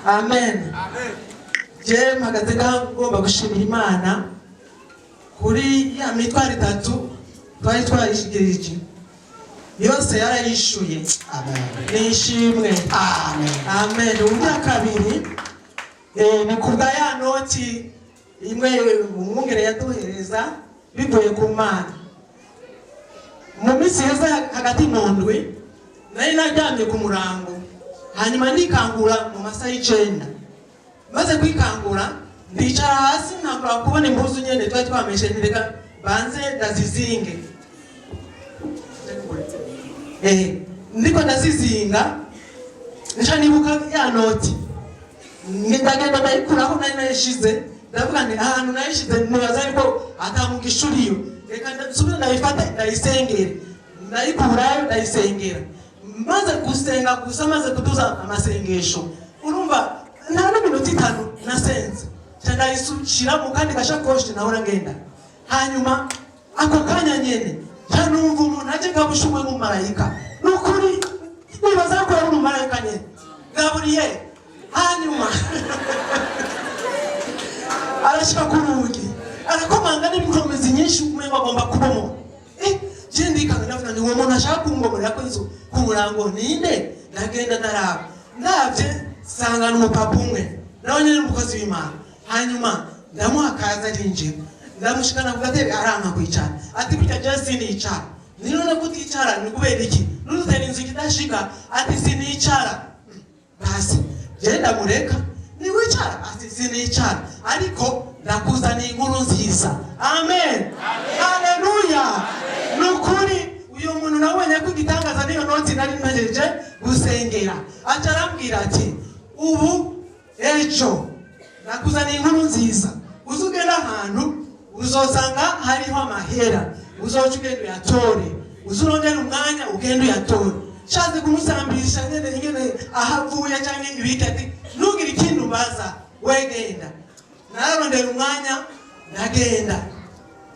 amen. Je mpagaze ngomba gushimira Imana kuri ya mitwaro 3 twari twayishikirije yose yarayishuye. Amen. Nishimwe. Amen. Amen. Uburyo kabiri ni kubwa ya noti imwe umwungere yaduhereza bivuye ku Mana. Mu minsi heza hagati mu ndwi nari naryamye ku murango, hanyuma ndikangura mu masaha y'icenda. Maze kwikangura ndicara hasi ntangura kubona impuzu nyene twari twameshe nireka banze ndazizinge. Ndiko ndazizinga nca nibuka ya noti ndagenda ndayikuraho nari nayishize, ndavuga nti ahantu nayishize nibaza yuko atamugisha uriyo, reka nsubire ndayifata ndayisengere. Ndayikurayo ndayisengera, maze gusenga gusa maze kuduza amasengesho urumva nta n'iminota 5 nasenze ndayisukira mu kandi gashakoshi nahora ngenda. Hanyuma ako kanya nyene numva umuntu aje kabushuwe mu marayika, nukuri nibaza ko ari mu marayika nyene Gabriel. Hanyuma arashika ku rugi arakomanga n'inkomezi nyinshi umengo agomba kubomo. Je ndikanga ndavuga ni uwo muntu ashaka kungomorera ko inzu ku murango ninde. Ndagenda ndaraba ndavye sanga n'umupapa umwe nawe nyene n'umukozi w'Imana. Hanyuma ndamuha kaza arinjira, ndamushikana ku gatebe aranka kwicara, ati kujya je sinicara. Nirone kuticara ni kubera iki? Nurutera inzu kidashika, ati sinicara. Basi je ndamureka ni wicara, ati sinicara, ariko ndakuzaniye inkuru nziza. Amen. Haleluya. Nukuri uyo muntu nabonye ko igitangaza niyo noti nari ntegereje gusengera. Acarambwira ati ubu ejo nakuzaniye inkuru nziza, uzugenda ahantu uzosanga hariho amahera, uzoca ugenda uyatore, uzurondera umwanya ugenda uyatore. Shaze kumusambisha nyene ahavuye cyangwa ibiki, ati ntugire ikintu ubaza wegenda. Nararondera umwanya ndagenda,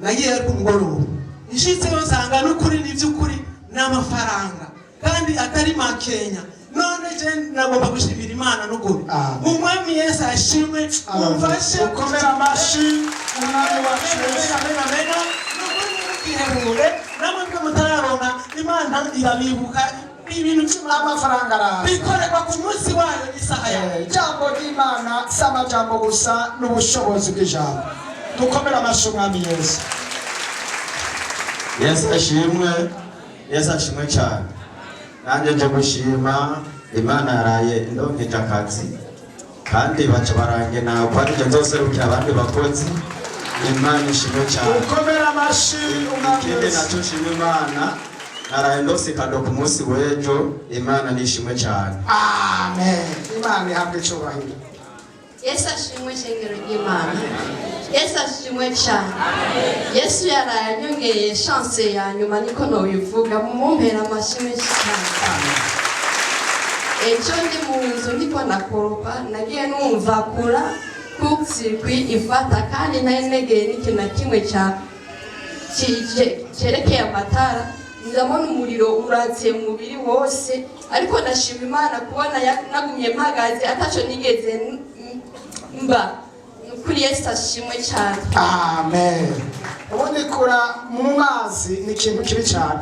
nagiye ku mugoroba ishitse yosanga n'ukuri n'ivy'ukuri n'amafaranga kandi atari makenya. None je nagomba gushimira Imana n'ukuri. Umwami Yesu ashimwe. Umfashe ukomera amashi umwami wacu. Amen. Nukuri n'ukihebure namwe mutararonka Imana irabibuka ibintu amafaranga araza bikorerwa ku munsi wayo isaha yawe. Ijambo ry'Imana si amajambo gusa n'ubushobozi bw'ijambo. Dukomera amashi umwami Yesu. Yesu ashimwe. Yesu ashimwe cyane. Nanjye nje gushima Imana yaraye ndonkeje akazi kandi baca barange ntabwo ari nje nzoserukira abandi bakozi. Imana ishimwe cyane. Dukomera amashi umwami Ikindi Yesu. nacyo nshima Imana naraye ndose kado ku munsi w'ejo. Imana nishimwe cyane. Amen. Imana ihabwe icyubahiro. Yesu ashimwe shengero ry'Imana. Yesu ashimwe cyane. Yesu yaraye anyongeye chance ya nyuma niko nobivuga mumpera amashimwe cyane. Ejo ndi mu nzu ndiko nakoropa nagiye numva kura kutsirwi ifata kandi nari negeye n'ikintu na kimwe cyerekeye amatara. Ndabona umuriro uratse mu mubiri wose, ariko ndashima Imana kubona nagumye mpagaze ataco nigeze mba. Kuri Yesu ashimwe cyane. Amen. Ubundi kura mu mazi ni ikintu kibi cyane.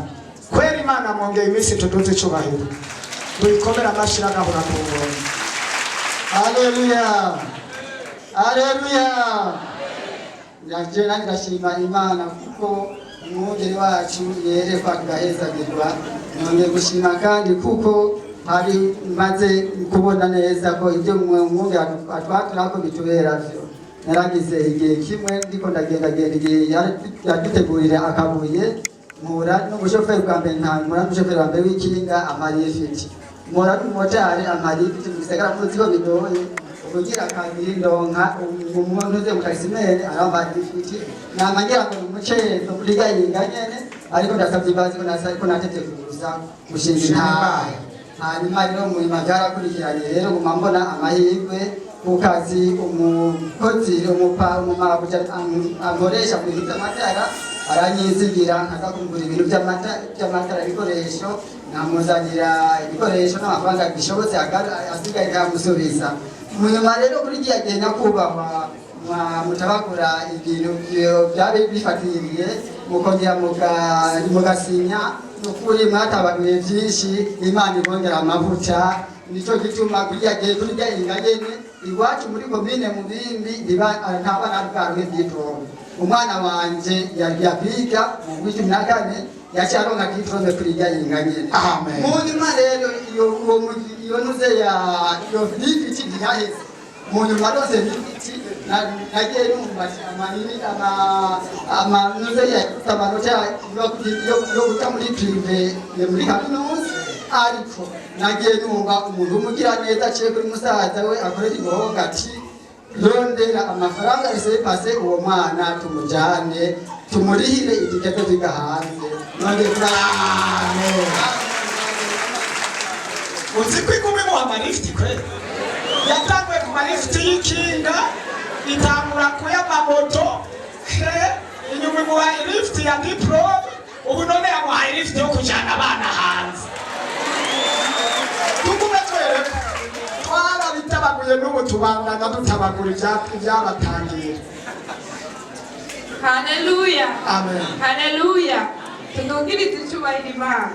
Kwera Imana mwongeye iminsi tuduze icyubahiro. Tuyikomera amashi n'agahura ku ngoma. Haleluya. Haleluya. Yaje ndashima Imana kuko umwungeri wacu yerekwa agahezagirwa. Nongeye gushima kandi kuko hari maze kubona neza ko ibyo umwungeri atwatura ko bitubera byo. Naragize igihe kimwe ndiko ndagenda igihe yadutegurira akabuye mpura n'umushoferi bwa mbere mpura n'umushoferi wa mbere w'ikinga amariye fiti. Mpura n'umumotari amariye fiti mu gisagara muzi ko bigoye. Ubugira kabiri ndonka umuntu uze mu Kasimene aramba fiti. Namangira ngo umucezo kuriga yinganyene ariko ndasabye bazi ko nasariko nateteguza gushinga intambara. Hanyuma rero mu magara kurikiranye rero mbona amahirwe kukazi umukozi umumabuja ankoresha kuhiza amatara aranyizigira nkazakumbura ibintu by'amatara ibikoresho namuzanira ibikoresho n'amafaranga bishobotse asigaye nkamusubiza munyuma rero kuri gihe agenda kubahwa mutabakora ibintu byari bifatiriye mukongera mugasinya nukuri mwatabaguye byinshi Imana ibongera amavuta nico gituma kuri gihe kuri gihe ingagene iwacu muri komine Mubimbi nta bana bwarwe diplome umwana wanje yabiga mu 2014 yacharonga diplome kuri gihe ingagene Amen. munyuma rero iyo nuze yo difiti yaheze munyuma rose difiti nagiye numva amanini nuze ya tabanota yo guta muri prive muri kaminuza ariko nagiye numva umuntu umugira neza aciye kuri musaza we akorera ibohonga ati rondera amafaranga ese pase uwo mwana tumujane tumurihire itiketo ziga hanze none kurane uzi kwigumi mu amarifti kwe yatangwe ku marifti y'ikinga itangura kuyamamoto inyuma mu lifti ya diplome ubu none yamuhaye lifti yo kujana abana hanze tugume twereka twarabitabaguye n'ubu tubandana dutabagura ibyabatangira. Haleluya. Amen. Haleluya. Tunugirize icyubahiro Imana.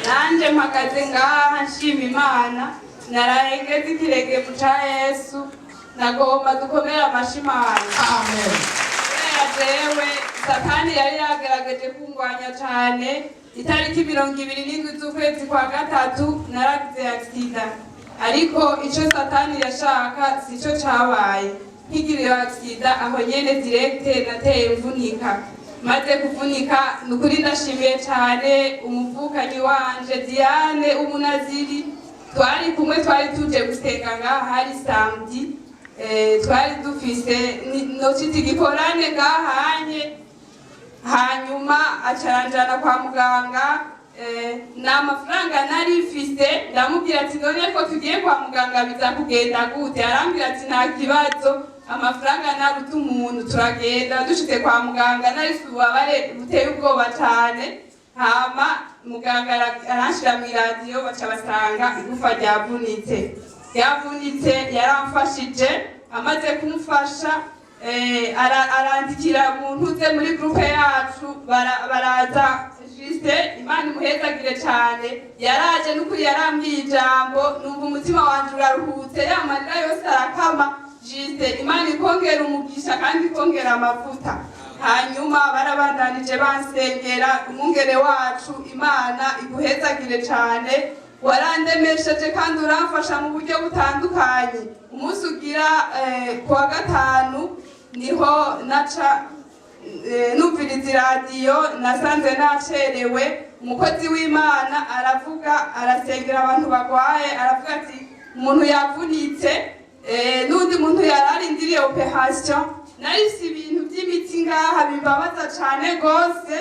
Nanje mpagaze ngaha nshima Imana narahegeze ikirenge mu ca Yesu nagomba dukomera amashi Imana. Amen. Jewe Satani yari yagerageje kungwanya cyane itariki 27 z'ukwezi kwa gatatu naragize accident ariko ico Satani yashaka sico cabaye nkigiriye accident aho nyene direct nateye mvunika maze kuvunika nukuri ndashimiye cyane umuvukanyi wanje Diane umunaziri twari kumwe twari tuje gusenga ngaha hari samedi twari dufise nociti gikorane ngahanye hanyuma acaranjana kwa muganga na mafaranga nari mfise ndamubwira ati none ko tugiye kwa muganga biza kugenda gute arambwira ati nta kibazo amafaranga naruta umuntu turagenda dushitse kwa muganga nari subabare buteye ubwoba cyane hama muganga aranshira mu radio baca basanga igufa ryavunitse yaramfashije amaze kumufasha arandikira umuntu uze muri groupe yacu baraza juste Imana imuhezagire cyane yaraje n'ukuri yarambwiye ijambo numva umutima wanje uraruhutse yamarira yose arakama juste Imana ikongera umugisha kandi ikongera amavuta hanyuma barabandanije bansengera umwungere wacu Imana iguhezagire cyane warandemesheje kandi uramfasha mu buryo butandukanye umunsi ugira kuwa gatanu niho naca numviriza radio nasanze nacerewe umukozi w'Imana aravuga arasengera abantu bagwaye aravuga ati umuntu yavunitse n'undi muntu yararindiriye operation narisi ibintu by'imiti ngaha bimbabaza cyane gose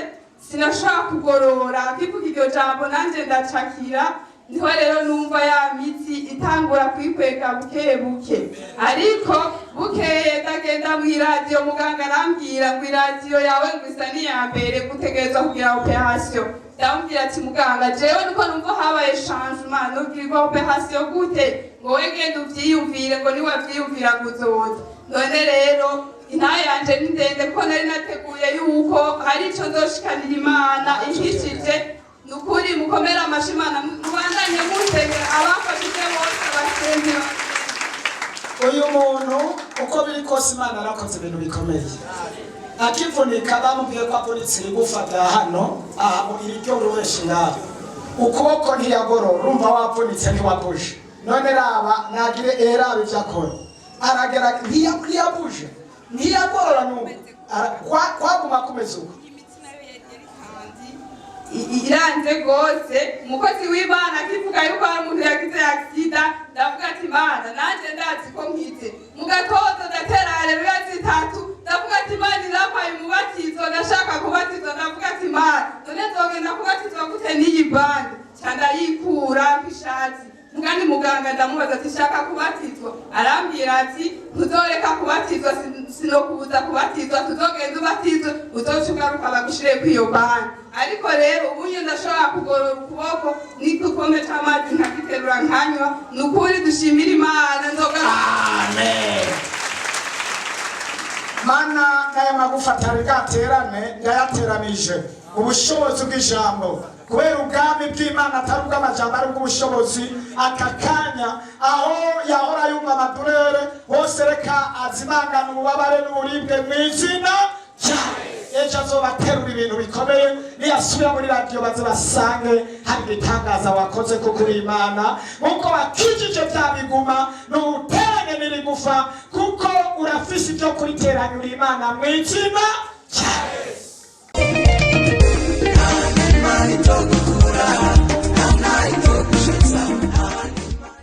sinashaka kugorora kivuga iryo jambo nanje ndacakira niho rero numva ya miti itangura kwikwega buke buke ariko bukeye ndagenda mu radio muganga arambwira ngo radio yawe ngisa ni ya mbere gutegereza kugira operation ndamubwira ati muganga jewe niko numva habaye changement n'ubwirwa operation gute ngo wegende uvyiyumvire ngo niwe vyiyumvira guzoza none rero intaye yanje ni ndende kuko nari nateguye yuko hari ico nzoshikanira Imana inkishije nukuri mukomera amashimana mubandanye musengera abafashije bose basengera uyu muntu uko biri kose Imana arakoze ibintu bikomeye akivunika bamubwiye ko avunitse igufa rya hano aha iryo ruweshi ngaho ukuboko ntiyagorora urumva wavunitse ntiwabuje none raba nagire erabe ivyo akora aragera ntiyabuje ntiyagorora n'ubu kwaguma kumeze uko iranze gose umukozi w'Imana akivuga yuko ari umuntu yagize accident ndavuga ati Imana nanje ndazi ko nkite mugatoza ndatera haleluya zitatu ndavuga ati Imana irampaye umubatizo ndashaka kubatizwa ndavuga ati Imana none nzogenda kubatizwa gute n'iyi bande cyanda yikura kwishatsi mugani muganga ndamubaza ati shaka kubatizwa, arambwira ati ntuzoreka kubatizwa, sinokubuza kubatizwa, tuzogenda ubatizwe uzoca ugaruka bagushire kw'iyo bani. Ariko rero ubuye ndashobora kugorora ukuboko n'igikombe c'amazi nkagiterura nkanywa. Ni ukuri dushimira Imana Amen. Mana n'aya magufa atari bwaterane ndayateranije ubushobozi bw'ijambo, kubera ubwami bw'Imana atari ubw'amajambo ari ubw'ubushobozi. Aka kanya aho yahora yumva amadurere hose reka azimangana ububabare n'uburibwe mu izina ryawe. Ejo azobaterura ibintu bikomeye, niyasubira muri radiyo baze basange hari ibitangaza wakoze kuko uri Imana. Nkuko wakijije bya biguma n'uteranye n'irigufa, kuko urafise ibyo kuriteranya uri Imana mu izina ryawe.